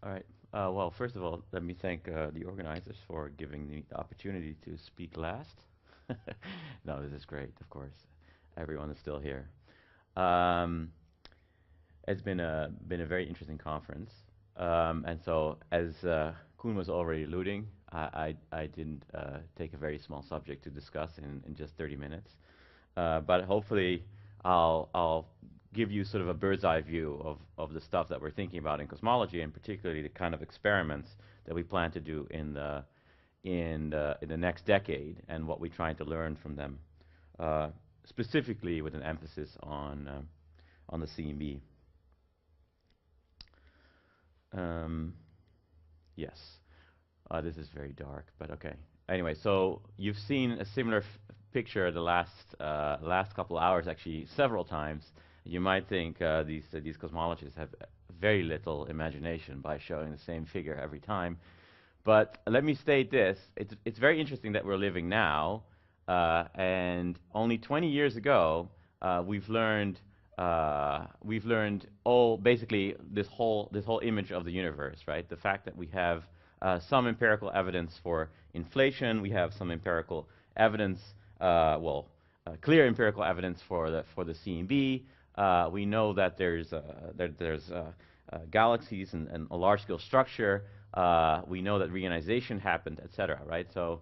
All right. Well, first of all, let me thank the organizers for giving me the opportunity to speak last. No, this is great, of course. Everyone is still here. Um, it's been a very interesting conference. And so, as Koen was already alluding, I didn't take a very small subject to discuss in just 30 minutes. But hopefully, I'll give you sort of a bird's eye view of the stuff that we're thinking about in cosmology, and particularly the kind of experiments that we plan to do in the next decade, and what we're trying to learn from them, specifically with an emphasis on the CMB. Um, yes, this is very dark, but okay. Anyway, so you've seen a similar picture the last couple hours, actually several times. You might think these cosmologists have very little imagination by showing the same figure every time. But let me state this: it's very interesting that we're living now, and only 20 years ago, we've learned all basically this whole image of the universe, right? The fact that we have some empirical evidence for inflation, we have some empirical evidence, clear empirical evidence for the CMB. We know that there's galaxies and a large-scale structure. We know that reionization happened, etc. Right? So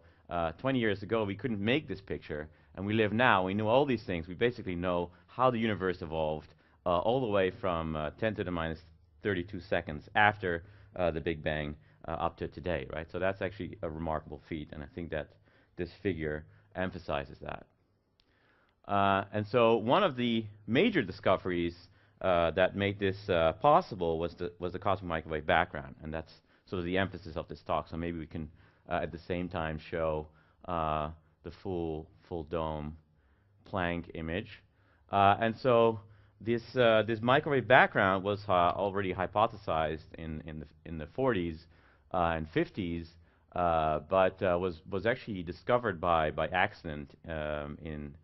20 years ago, we couldn't make this picture, and we live now. We know all these things. We basically know how the universe evolved all the way from 10 to the minus 32 seconds after the Big Bang up to today. Right? So that's actually a remarkable feat, and I think that this figure emphasizes that. And so one of the major discoveries that made this possible was the cosmic microwave background, and that's sort of the emphasis of this talk. So maybe we can at the same time show the full dome Planck image. And so this microwave background was already hypothesized in the 40s and 50s, but was actually discovered by accident in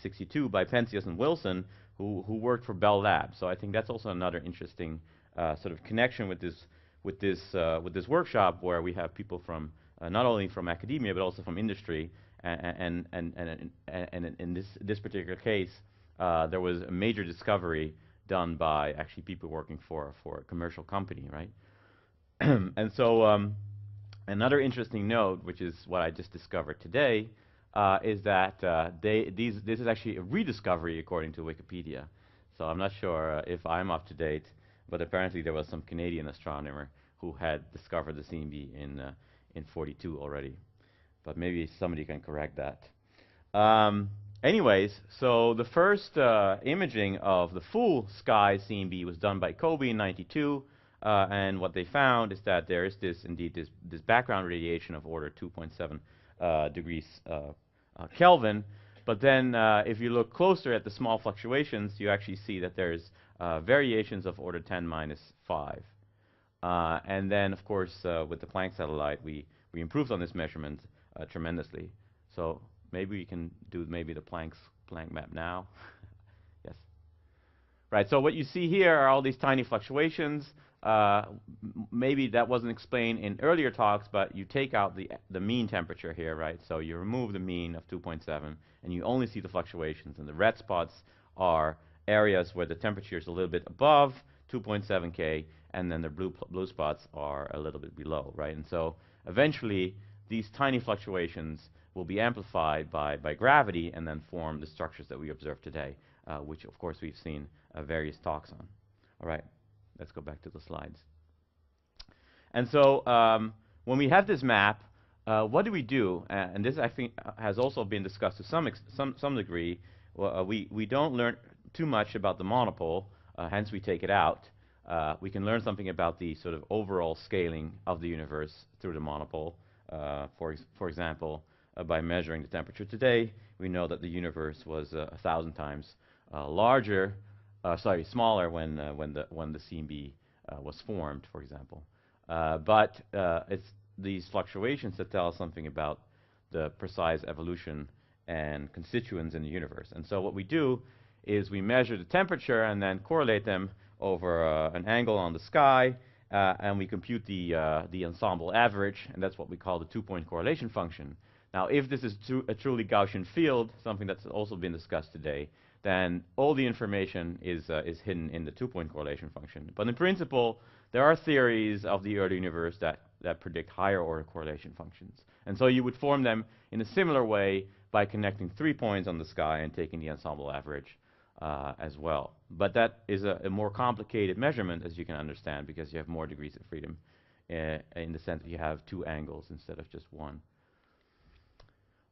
62 by Penzias and Wilson, who worked for Bell Labs. So I think that's also another interesting sort of connection with this workshop, where we have people from not only from academia but also from industry. And in this particular case, there was a major discovery done by actually people working for a commercial company, right? And so another interesting note, which is what I just discovered today, is that this is actually a rediscovery according to Wikipedia. So I'm not sure if I'm up to date, but apparently there was some Canadian astronomer who had discovered the CMB in 42 already. But maybe somebody can correct that. Anyways, so the first imaging of the full sky CMB was done by Kobe in 92. And what they found is that there is this background radiation of order 2.7 degrees Kelvin. But then if you look closer at the small fluctuations, you actually see that there's variations of order 10 minus 5. And then, of course, with the Planck satellite, we improved on this measurement tremendously. So maybe we can do the Planck map now. Yes. Right, so what you see here are all these tiny fluctuations. Maybe that wasn't explained in earlier talks, but you take out the mean temperature here, right? So you remove the mean of 2.7, and you only see the fluctuations. And the red spots are areas where the temperature is a little bit above 2.7 K, and then the blue spots are a little bit below, right? And so eventually, these tiny fluctuations will be amplified by gravity and then form the structures that we observe today, which, of course, we've seen various talks on. All right. Let's go back to the slides. And so when we have this map, what do we do? And this, I think, has also been discussed to some degree. Well, we don't learn too much about the monopole, hence we take it out. We can learn something about the sort of overall scaling of the universe through the monopole. For example, by measuring the temperature today, we know that the universe was 1,000 times smaller when the CMB was formed, for example. But it's these fluctuations that tell us something about the precise evolution and constituents in the universe. And so what we do is we measure the temperature and then correlate them over an angle on the sky, and we compute the ensemble average, and that's what we call the two-point correlation function. Now, if this is a truly Gaussian field, something that's also been discussed today, then all the information is hidden in the two-point correlation function. But in principle, there are theories of the early universe that predict higher order correlation functions. And so you would form them in a similar way by connecting 3 points on the sky and taking the ensemble average as well. But that is a more complicated measurement, as you can understand, because you have more degrees of freedom in the sense that you have 2 angles instead of just 1.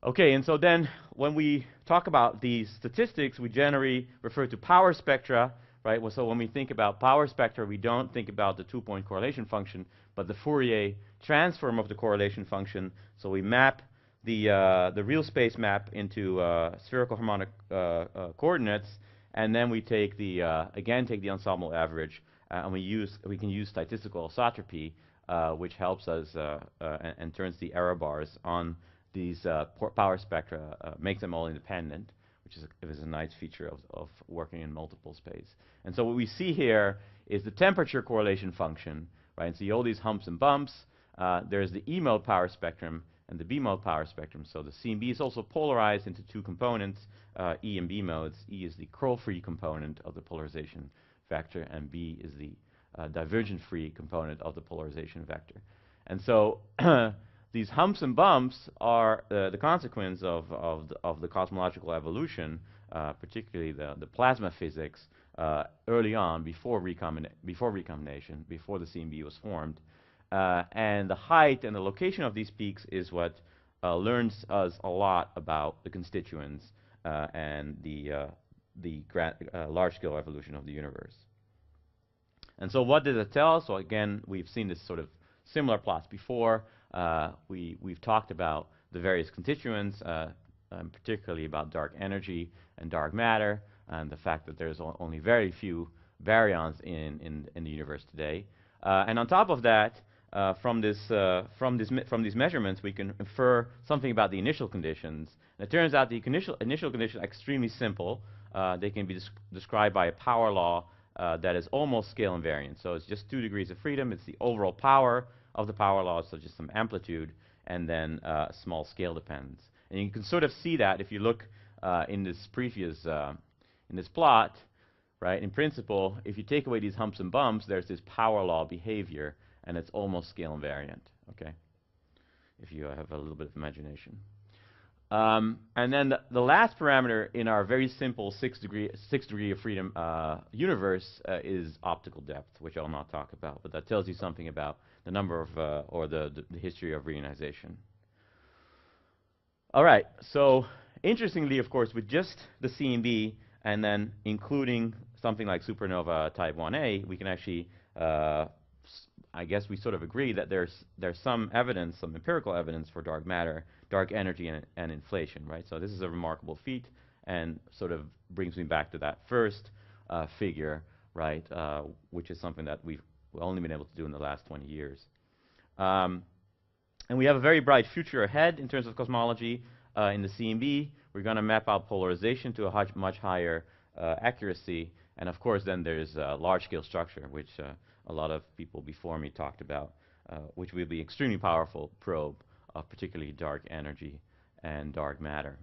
Okay, and so then when we talk about these statistics, we generally refer to power spectra, right? Well, so when we think about power spectra, we don't think about the two-point correlation function, but the Fourier transform of the correlation function. So we map the real space map into spherical harmonic coordinates, and then we take again take the ensemble average, and we can use statistical isotropy, which helps us and turns the error bars on these power spectra, makes them all independent, which is a nice feature of working in multiple space. And so what we see here is the temperature correlation function, right? And see all these humps and bumps. There's the E mode power spectrum and the B mode power spectrum. So the C and B is also polarized into 2 components, E and B modes. E is the curl-free component of the polarization vector, and B is the divergent-free component of the polarization vector. And so these humps and bumps are the consequence of the cosmological evolution, particularly the plasma physics, early on, before recombination, before the CMB was formed. And the height and the location of these peaks is what learns us a lot about the constituents and the large-scale evolution of the universe. And so what does it tell us? So again, we've seen this sort of similar plots before. We've talked about the various constituents, particularly about dark energy and dark matter, and the fact that there's only very few baryons in the universe today. And on top of that, from these measurements, we can infer something about the initial conditions. And it turns out the initial conditions are extremely simple. They can be described by a power law that is almost scale invariant. So it's just 2 degrees of freedom. It's the overall power of the power law, so just some amplitude, and then a small scale dependence. And you can sort of see that if you look in this previous in this plot, right? In principle, if you take away these humps and bumps, there's this power law behavior, and it's almost scale invariant. Okay, if you have a little bit of imagination. And then the last parameter in our very simple 6 degree of freedom universe is optical depth, which I'll not talk about, but that tells you something about the number of or the history of reionization. All right. So interestingly, of course, with just the C and B, and then including something like supernova type 1a, we can actually, I guess we sort of agree that there's some evidence, some empirical evidence for dark matter, dark energy, and inflation, right? So this is a remarkable feat, and sort of brings me back to that first figure, right, which is something that we've only been able to do in the last 20 years. And we have a very bright future ahead in terms of cosmology. In the CMB, we're going to map out polarization to a much higher accuracy. And of course, then there's large-scale structure, which a lot of people before me talked about, which will be extremely powerful probe of particularly dark energy and dark matter.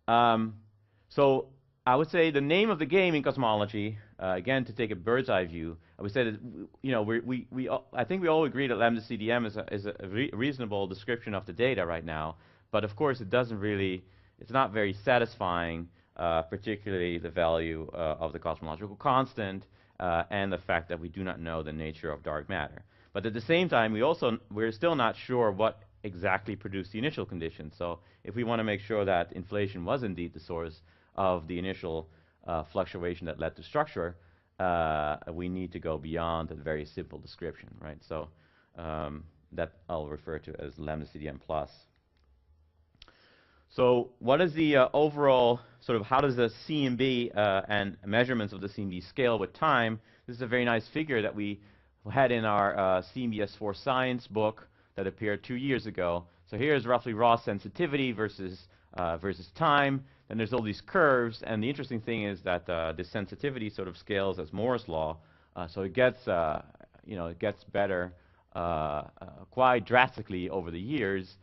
So I would say the name of the game in cosmology, again, to take a bird's eye view, I would say that I think we all agree that lambda CDM is a reasonable description of the data right now. But of course, it's not very satisfying, particularly the value of the cosmological constant and the fact that we do not know the nature of dark matter. But at the same time, we're still not sure what exactly produced the initial conditions. So if we want to make sure that inflation was indeed the source of the initial fluctuation that led to structure, we need to go beyond a very simple description, right? So that I'll refer to as lambda CDM plus. So what is the overall sort of, how does the CMB and measurements of the CMB scale with time? This is a very nice figure that we had in our CMBS4 science book that appeared 2 years ago. So here's roughly raw sensitivity versus time. Then there's all these curves, and the interesting thing is that this sensitivity sort of scales as Moore's law. So it gets it gets better quite drastically over the years.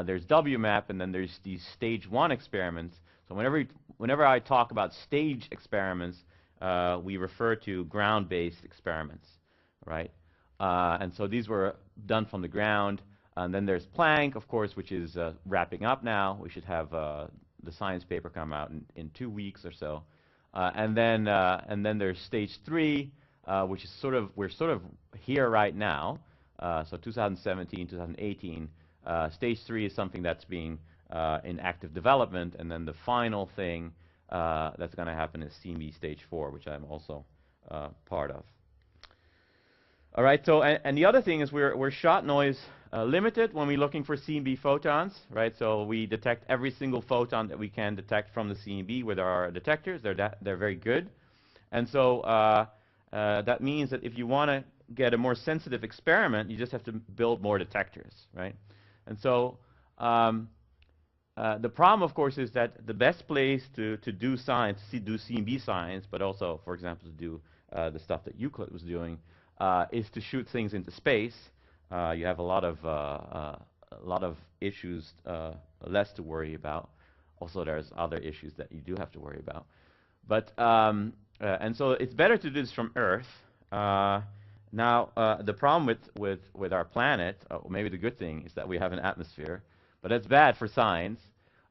There's WMAP, and then there's these stage 1 experiments. So whenever I talk about stage experiments, we refer to ground-based experiments, right? And so these were done from the ground. And then there's Planck, of course, which is wrapping up now. We should have the science paper come out in 2 weeks or so. And then there's stage 3, which is we're sort of here right now. So 2017, 2018. Stage 3 is something that's being in active development, and then the final thing that's going to happen is CMB stage 4, which I'm also part of. All right. So and the other thing is we're shot noise limited when we're looking for CMB photons, right? So we detect every single photon that we can detect from the CMB with our detectors. They're very good, and so that means that if you want to get a more sensitive experiment, you just have to build more detectors, right? And so the problem, of course, is that the best place to do science, do CMB science, but also, for example, to do the stuff that Euclid was doing, is to shoot things into space. You have a lot of issues less to worry about. Also, there's other issues that you do have to worry about. But and so it's better to do this from Earth. Now, the problem with our planet, maybe the good thing, is that we have an atmosphere, but that's bad for science.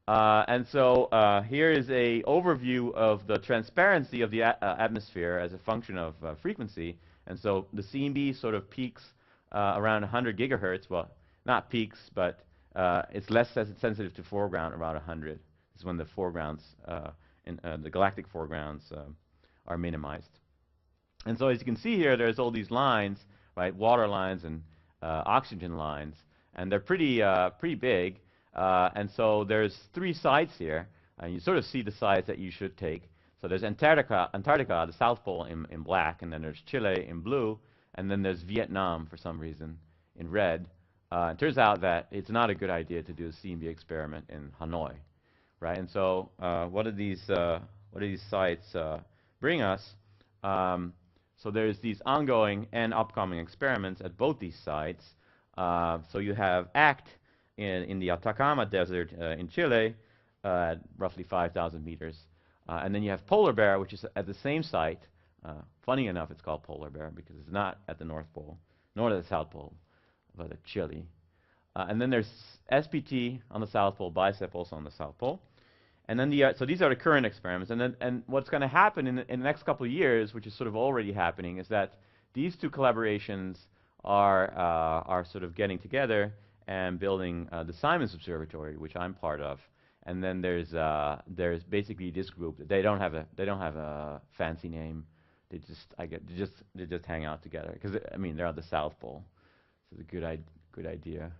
And so here is a overview of the transparency of the atmosphere as a function of frequency. And so the CMB sort of peaks around 100 gigahertz. Well, not peaks, but it's less sensitive to foreground, around 100. This is when the foregrounds, the galactic foregrounds, are minimized. And so as you can see here, there's all these lines, right? Water lines and oxygen lines, and they're pretty big. And so there's 3 sites here, and you sort of see the sites that you should take. So there's Antarctica, the South Pole, in black, and then there's Chile in blue, and then there's Vietnam for some reason in red. It turns out that it's not a good idea to do a CMB experiment in Hanoi, right? And so what do these sites bring us? So there's these ongoing and upcoming experiments at both these sites. So you have ACT in the Atacama Desert in Chile, at roughly 5,000 meters. And then you have Polar Bear, which is at the same site. Funny enough, it's called Polar Bear because it's not at the North Pole, nor at the South Pole, but at Chile. And then there's SPT on the South Pole, BICEP also on the South Pole. And then so these are the current experiments. And what's going to happen in the next couple of years, which is sort of already happening, is that these 2 collaborations are sort of getting together and building the Simons Observatory, which I'm part of. And then there's basically this group. They don't have a fancy name. They just hang out together because I mean they're on the South Pole. So it's a good idea.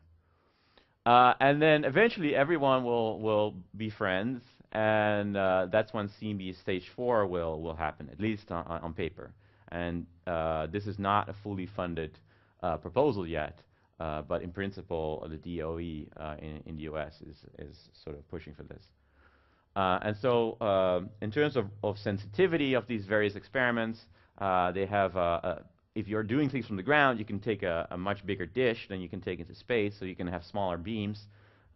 And then eventually everyone will be friends, and that's when CMB stage 4 will happen, at least on paper. And this is not a fully funded proposal yet, but in principle, the DOE in the US is sort of pushing for this. And so in terms of sensitivity of these various experiments, they have if you're doing things from the ground, you can take a much bigger dish than you can take into space, so you can have smaller beams.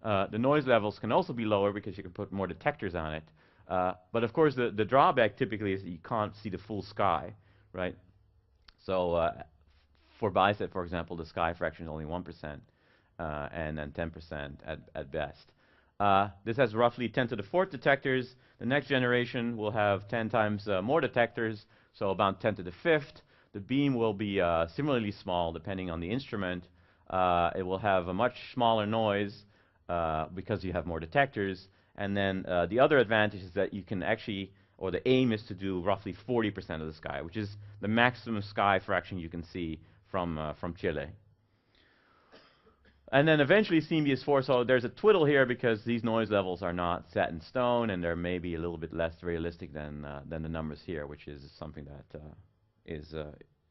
The noise levels can also be lower because you can put more detectors on it. But of course, the drawback typically is that you can't see the full sky, right? So for BICEP, for example, the sky fraction is only 1%, and then 10% at best. This has roughly 10 to the 4th detectors. The next generation will have 10 times more detectors, so about 10 to the 5th. The beam will be similarly small depending on the instrument. It will have a much smaller noise because you have more detectors. And then the other advantage is that you can actually, or the aim is to do roughly 40% of the sky, which is the maximum sky fraction you can see from Chile. And then eventually CMB-4, so there's a twiddle here because these noise levels are not set in stone, and they're maybe a little bit less realistic than the numbers here, which is something that is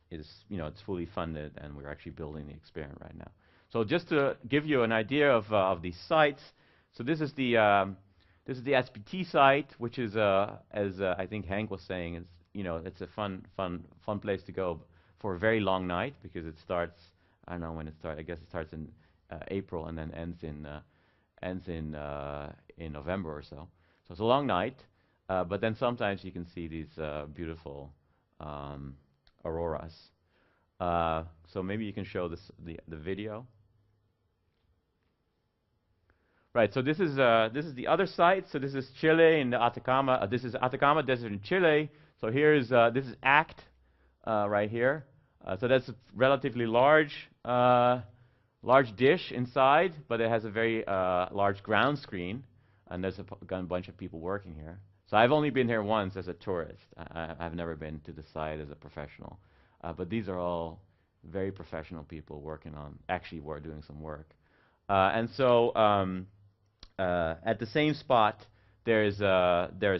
it's fully funded, and we're actually building the experiment right now. So just to give you an idea of these sites, so this is the SPT site, which is as I think Hank was saying, is it's a fun place to go for a very long night because it starts. I don't know when it starts. I guess it starts in April and then ends in November or so. So it's a long night, but then sometimes you can see these beautiful auroras. So maybe you can show the video. Right. So this is the other site. So this is Chile in the Atacama. This is Atacama Desert in Chile. So here's this is ACT right here. So that's a relatively large dish inside, but it has a very large ground screen, and there's a bunch of people working here. So I've only been here once as a tourist. I've never been to the site as a professional, but these are all very professional people working on doing some work. And so at the same spot there's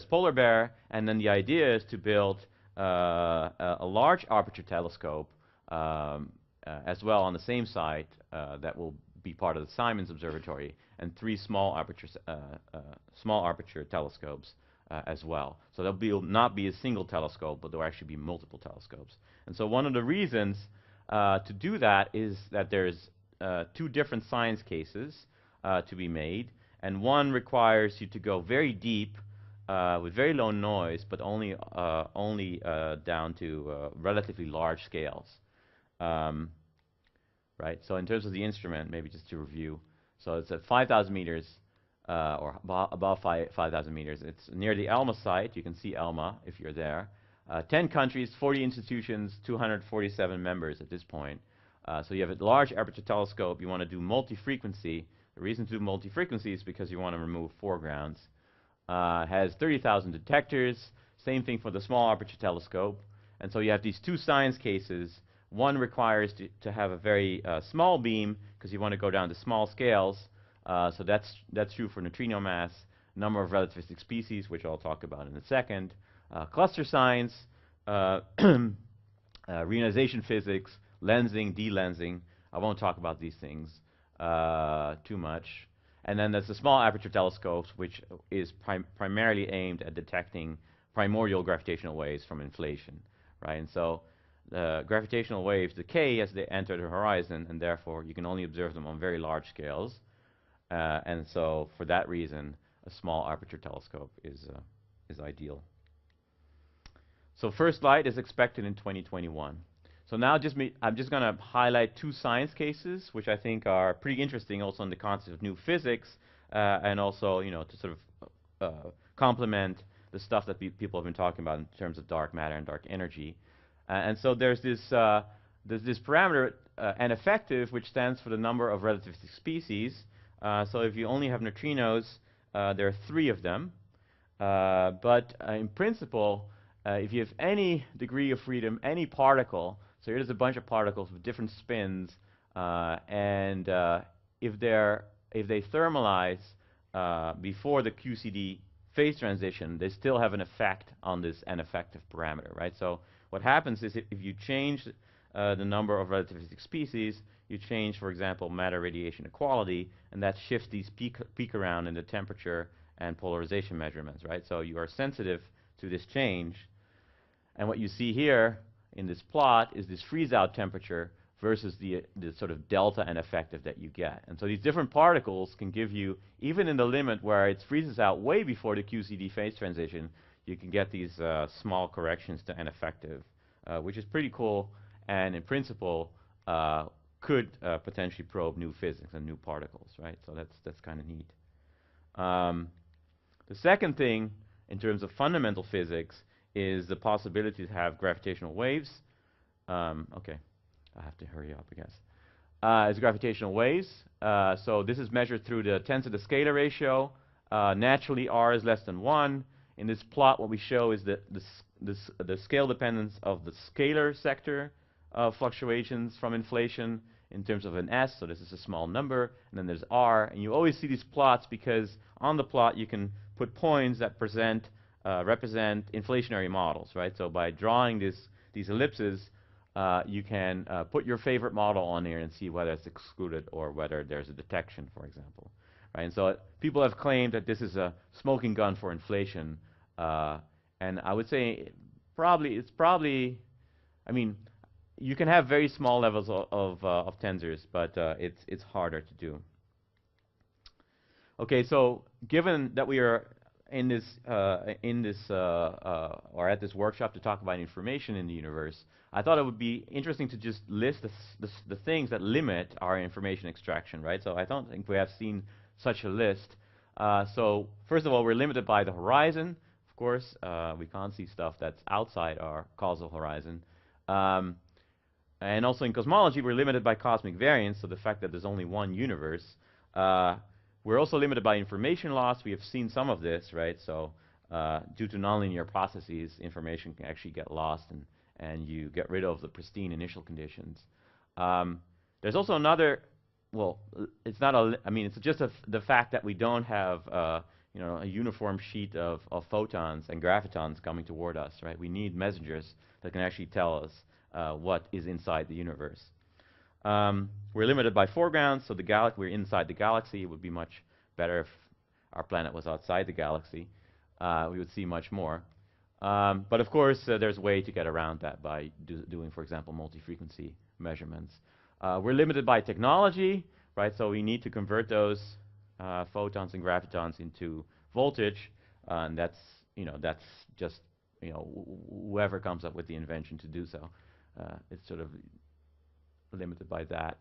polar bear, and then the idea is to build a large aperture telescope as well on the same site that will be part of the Simons Observatory, and 3 small aperture telescopes as well. So there'll not be a single telescope, but there'll actually be multiple telescopes. And so one of the reasons to do that is that there's 2 different science cases to be made, and one requires you to go very deep with very low noise, but only down to relatively large scales. Right. So in terms of the instrument, maybe just to review, so it's at 5,000 meters or above 5,000 meters. It's near the ELMA site. You can see ELMA if you're there. 10 countries, 40 institutions, 247 members at this point. So you have a large aperture telescope. You want to do multi-frequency. The reason to do multi-frequency is because you want to remove foregrounds. Has 30,000 detectors. Same thing for the small aperture telescope. And so you have these 2 science cases. One requires to have a very small beam because you want to go down to small scales. So that's true for neutrino mass, number of relativistic species, which I'll talk about in a second. Cluster science, reionization physics, lensing, delensing. I won't talk about these things too much. And then there's the small aperture telescopes, which is primarily aimed at detecting primordial gravitational waves from inflation, right? And so gravitational waves decay as they enter the horizon, and therefore you can only observe them on very large scales. And so for that reason, a small aperture telescope is ideal. So first light is expected in 2021. So now I'm just going to highlight 2 science cases, which I think are pretty interesting also in the concept of new physics, and also, to sort of complement the stuff that people have been talking about in terms of dark matter and dark energy. And so there's this parameter, n effective, which stands for the number of relativistic species. So if you only have neutrinos, there are 3 of them. But in principle, if you have any degree of freedom, any particle, so here's a bunch of particles with different spins, and if they thermalize before the QCD phase transition, they still have an effect on this n effective parameter, right? So what happens is if you change the number of relativistic species, you change, for example, matter radiation equality, and that shifts these peak around in the temperature and polarization measurements, right? So you are sensitive to this change. And what you see here in this plot is this freeze-out temperature versus the sort of delta n effective that you get. And so these different particles can give you, even in the limit where it freezes out way before the QCD phase transition, you can get these small corrections to n effective, which is pretty cool, and in principle could potentially probe new physics and new particles, right? So that's kind of neat. The second thing, in terms of fundamental physics, is the possibility to have gravitational waves. Okay, I have to hurry up, I guess. It's gravitational waves. So this is measured through the tensor to scalar ratio. Naturally, r is less than 1. In this plot, what we show is the scale dependence of the scalar sector of fluctuations from inflation in terms of an s. So this is a small number, and then there's r. And you always see these plots because on the plot you can put points that represent inflationary models, right? So by drawing these ellipses, you can put your favorite model on here and see whether it's excluded or whether there's a detection, for example, right? And so people have claimed that this is a smoking gun for inflation, and I would say it's probably, I mean, you can have very small levels of tensors, but it's harder to do. Okay, so given that we are in this or at this workshop to talk about information in the universe, I thought it would be interesting to just list the things that limit our information extraction, right? So I don't think we have seen such a list. So first of all, we're limited by the horizon. Of course, we can't see stuff that's outside our causal horizon. And also in cosmology, we're limited by cosmic variance, so the fact that there's only one universe. We're also limited by information loss. We have seen some of this, right? So due to nonlinear processes, information can actually get lost, and you get rid of the pristine initial conditions. There's also another, well, it's not a, I mean, it's just the fact that we don't have, you know, a uniform sheet of photons and gravitons coming toward us, right? We need messengers that can actually tell us what is inside the universe. We're limited by foregrounds, so we're inside the galaxy. It would be much better if our planet was outside the galaxy. We would see much more. But of course, there's a way to get around that by doing, for example, multi-frequency measurements. We're limited by technology, right? So we need to convert those photons and gravitons into voltage, and that's just, you know, whoever comes up with the invention to do so. It's sort of limited by that.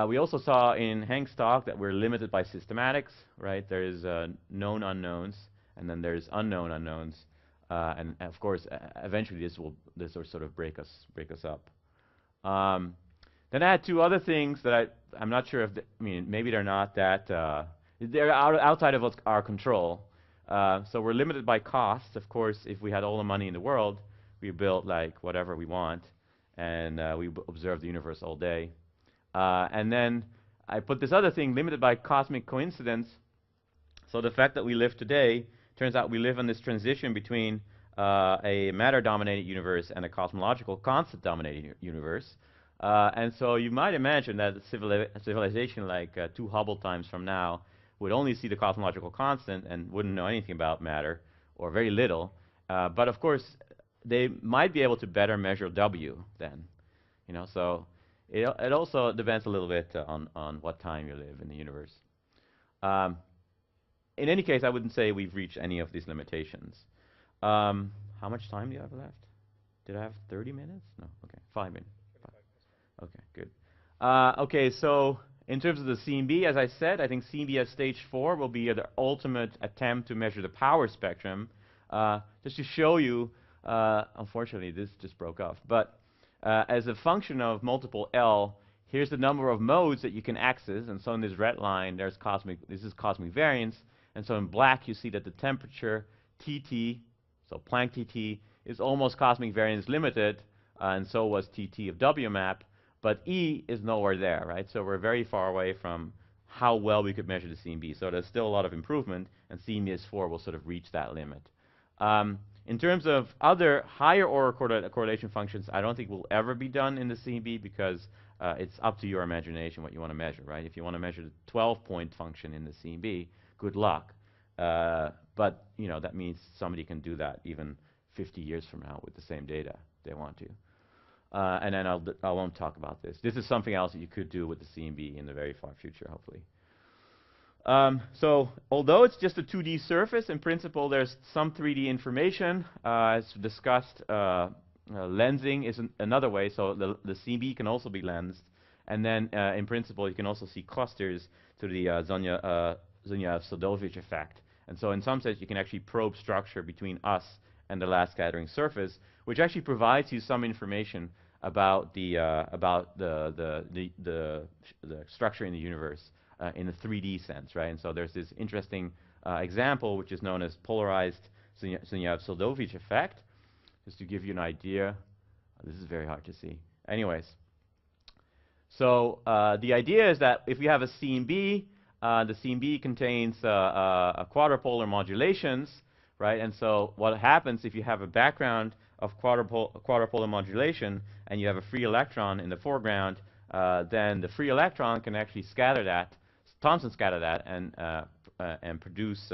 We also saw in Hank's talk that we're limited by systematics, right? There's known unknowns, and then there's unknown unknowns, and of course, eventually this will sort of break us up. Then I had two other things that I'm not sure if I mean, maybe they're not that they're outside of our control. So we're limited by costs. Of course, if we had all the money in the world, we built like whatever we want, and we observe the universe all day. And then I put this other thing, limited by cosmic coincidence. So the fact that we live today, turns out we live in this transition between a matter-dominated universe and a cosmological constant-dominated universe. And so you might imagine that a civilization like 2 Hubble times from now would only see the cosmological constant and wouldn't know anything about matter, or very little. But of course, they might be able to better measure W then. You know, so it also depends a little bit on what time you live in the universe. In any case, I wouldn't say we've reached any of these limitations. How much time do you have left? Did I have 30 minutes? No. Okay, 5 minutes. Okay, good. Okay, so in terms of the CMB, as I said, I think CMB at stage 4 will be the ultimate attempt to measure the power spectrum. Just to show you, unfortunately, this just broke off. But as a function of multiple L, here's the number of modes that you can access. And so in this red line, this is cosmic variance. And so in black, you see that the temperature TT, so Planck TT, is almost cosmic variance limited, and so was TT of WMAP. But E is nowhere there, right? So we're very far away from how well we could measure the CMB. So there's still a lot of improvement, and CMB-4 will sort of reach that limit. In terms of other higher order correlation functions, I don't think will ever be done in the CMB because it's up to your imagination what you want to measure, right? If you want to measure the 12-point function in the CMB, good luck. But you know, that means somebody can do that even 50 years from now with the same data they want to. And then I won't talk about this. This is something else that you could do with the CMB in the very far future, hopefully. So although it's just a 2D surface, in principle there's some 3D information. As discussed, lensing is another way. So the CMB can also be lensed. And then in principle you can also see clusters to the Zhonyov-Sldovich effect. And so in some sense you can actually probe structure between us and the last scattering surface, which actually provides you some information about the structure in the universe in a 3D sense, right? And so there's this interesting example which is known as polarized Zhonyov-Sldovich effect. Just to give you an idea, this is very hard to see. Anyways, so the idea is that if we have a CMB, the CMB contains a quadrupolar modulations, right? And so what happens if you have a background of quadrupolar modulation and you have a free electron in the foreground, then the free electron can actually scatter that, Thomson scatter that, and produce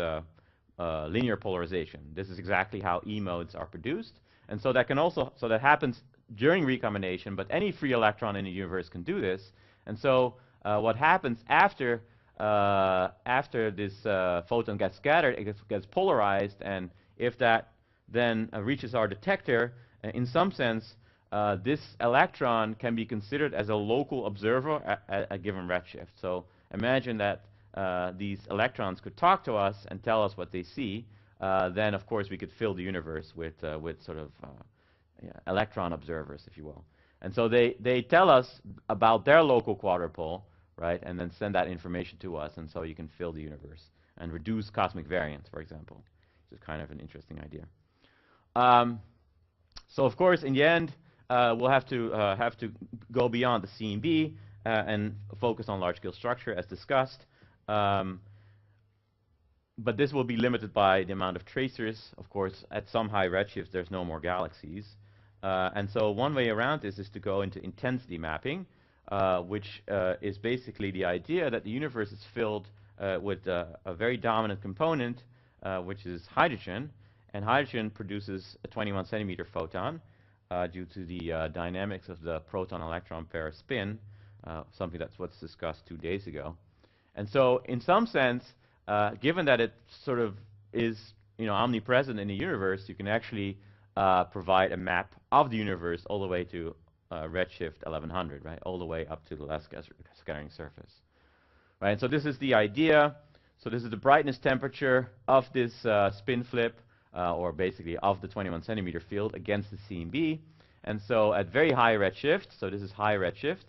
linear polarization. This is exactly how E modes are produced, and so that can also, so that happens during recombination, but any free electron in the universe can do this. And so what happens after this photon gets scattered, it gets polarized, and if that then reaches our detector, in some sense, this electron can be considered as a local observer at a given redshift. So imagine that these electrons could talk to us and tell us what they see. Then, of course, we could fill the universe with sort of electron observers, if you will. And so they tell us about their local quadrupole, right, and then send that information to us, and so you can fill the universe and reduce cosmic variance, for example, which is kind of an interesting idea. So, of course, in the end, we'll have to go beyond the C and B and focus on large-scale structure, as discussed. But this will be limited by the amount of tracers. Of course, at some high redshifts, there's no more galaxies. And so one way around this is to go into intensity mapping, which is basically the idea that the universe is filled with a very dominant component, which is hydrogen. And hydrogen produces a 21 centimeter photon due to the dynamics of the proton-electron pair spin, something that's what's discussed 2 days ago. And so in some sense, given that it sort of is, omnipresent in the universe, you can actually provide a map of the universe all the way to redshift 1100, right? All the way up to the last scattering surface, right? And so this is the idea. So this is the brightness temperature of this spin flip, or basically of the 21 centimeter field against the C and B. And so at very high redshift, so this is high redshift,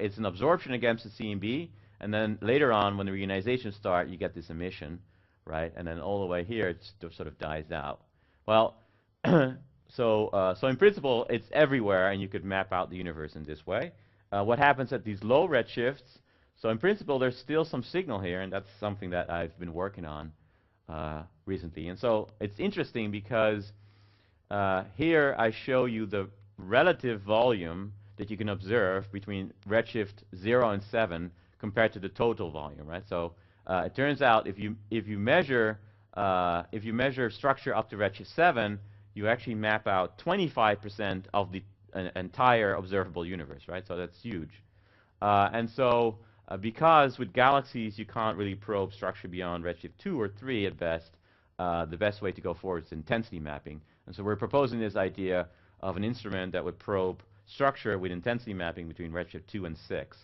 it's an absorption against the C and B. And then later on, when the reionization starts, you get this emission, right? And then all the way here, it sort of dies out. Well, so in principle, it's everywhere, and you could map out the universe in this way. What happens at these low redshifts? So in principle, there's still some signal here, and that's something that I've been working on recently. And so it's interesting because here I show you the relative volume that you can observe between redshift 0 and 7 compared to the total volume, right? So it turns out if you measure structure up to redshift 7, you actually map out 25% of the entire observable universe, right? So that's huge. And so because with galaxies you can't really probe structure beyond redshift 2 or 3 at best, the best way to go forward is intensity mapping. And so we're proposing this idea of an instrument that would probe structure with intensity mapping between redshift 2 and 6.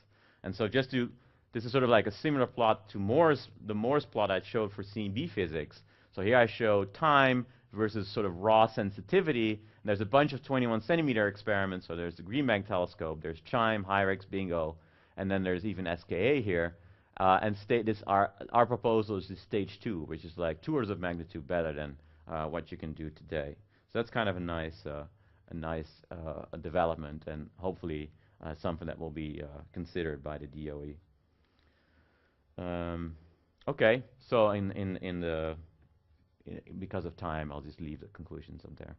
And so this is sort of like a similar plot to the Morse plot I showed for C and B physics. So here I show time versus sort of raw sensitivity. And there's a bunch of 21 centimeter experiments. So there's the Green Bank telescope, there's CHIME, HIREX, BINGO, and then there's even SKA here. And our proposal is stage 2, which is like 2 orders of magnitude better than what you can do today. So that's kind of a nice development, and hopefully something that will be considered by the DOE. Okay, so because of time, I'll just leave the conclusions up there,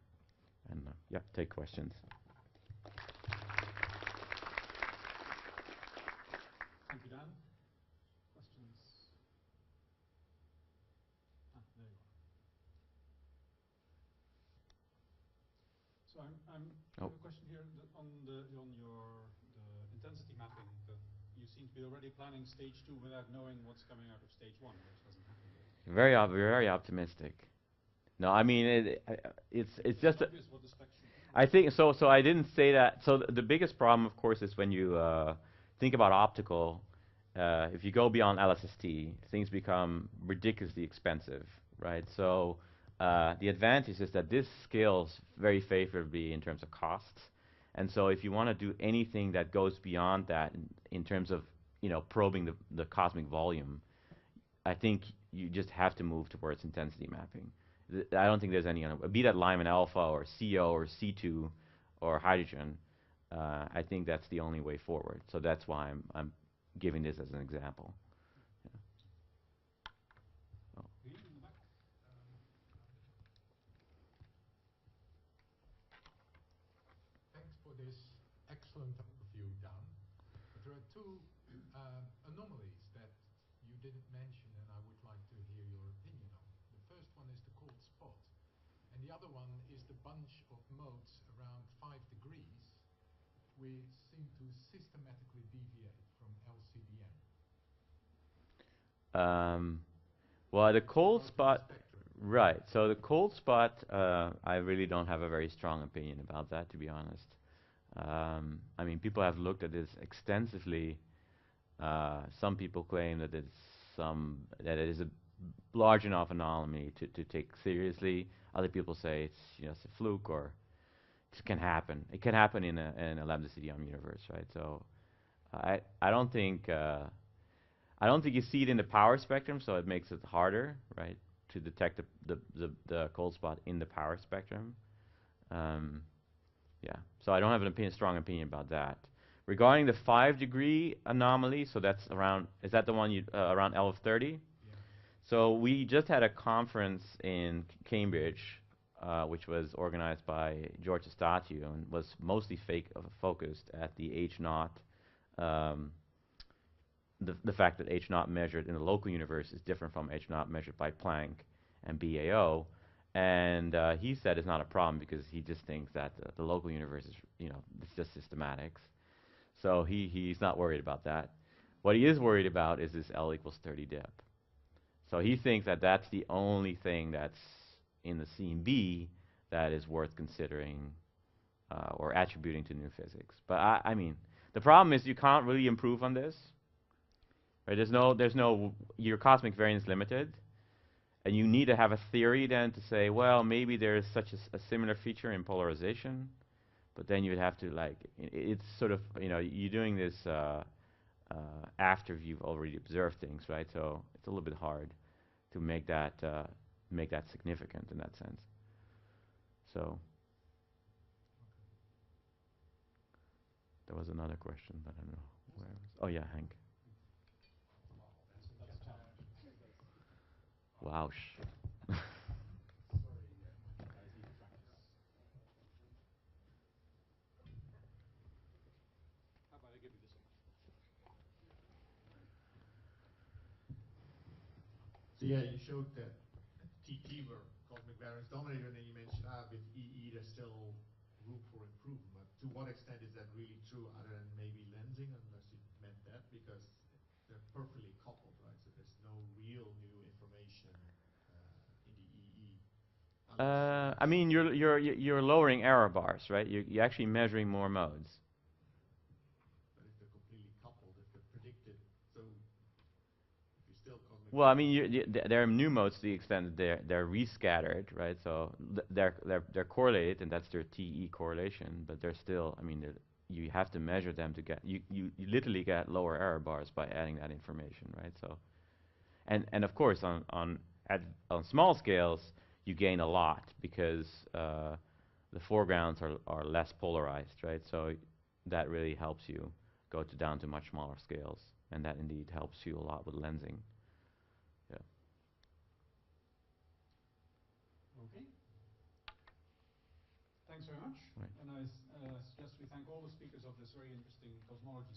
and yeah, take questions. Thank you, Dan. Questions? There you are. So I have a question here on the intensity mapping. That you seem to be already planning stage 2 without knowing what's coming out of stage 1, which hasn't happened yet. Very optimistic. No, I mean it's just. What the spec should be. I think so. So I didn't say that. So the biggest problem, of course, is when you think about optical. If you go beyond LSST, things become ridiculously expensive, right? So the advantage is that this scales very favorably in terms of costs. And so if you want to do anything that goes beyond that in terms of probing the cosmic volume, I think you just have to move towards intensity mapping. I don't think there's any other, be that Lyman alpha or CO or C2 or hydrogen. I think that's the only way forward. So that's why I'm giving this as an example. Yeah. Oh. Thanks for this excellent overview, Daan. But there are two anomalies that you didn't mention, and I would like to hear your opinion on. The first one is the cold spot. and the other one is the bunch of modes around 5 degrees, which seem to systematically deviate from LCDM. Well, the cold Both in the spot, spectrum. right. So the cold spot, I really don't have a very strong opinion about that, to be honest. I mean, people have looked at this extensively. Some people claim that that it is a large enough anomaly to take seriously. Other people say it's just a fluke or it can happen. It can happen in a lambda CDM universe, right? So I don't think you see it in the power spectrum, so it makes it harder, right, to detect the cold spot in the power spectrum. Yeah, so I don't have strong opinion about that. Regarding the 5-degree anomaly, so that's around, is that the one around L30? Yeah. So we just had a conference in Cambridge, which was organized by George Estatu and was mostly focused at the H naught, the fact that H naught measured in the local universe is different from H naught measured by Planck and BAO. And he said it's not a problem because he just thinks that the local universe is, it's just systematics. So he's not worried about that. What he is worried about is this L equals 30 dip. So he thinks that that's the only thing that's in the scene B that is worth considering or attributing to new physics. But I mean, the problem is you can't really improve on this. Right? Your cosmic variance is limited. And you need to have a theory then to say, well, maybe there is such a similar feature in polarization. But then you would have to, like, it's sort of, you're doing this after you've already observed things, right? So it's a little bit hard to make that significant in that sense. So there was another question, but I don't know where it was. Oh yeah, Hank. Wow. How about I give you this one? So yeah, you showed that at TT where cosmic variance dominated, and then you mentioned with EE there's still room for improvement. But to what extent is that really true, other than maybe lensing, unless you meant that, because they're perfectly coupled, right? So there's no real new information in the EE. I mean, you're lowering error bars, right? You're actually measuring more modes. But if they're completely coupled, if they're predicted, so if you're still cosmic. Well, I mean, there are new modes to the extent that they're rescattered, right? So they're correlated, and that's their TE correlation. But they're still, I mean, you have to measure them to get you literally get lower error bars by adding that information, right? So, and of course on small scales you gain a lot because the foregrounds are less polarized, right? So that really helps you go down to much smaller scales, and that indeed helps you a lot with lensing. Yeah. Okay. Thanks very much. Right. And I suggest we thank all the speakers of this very interesting cosmology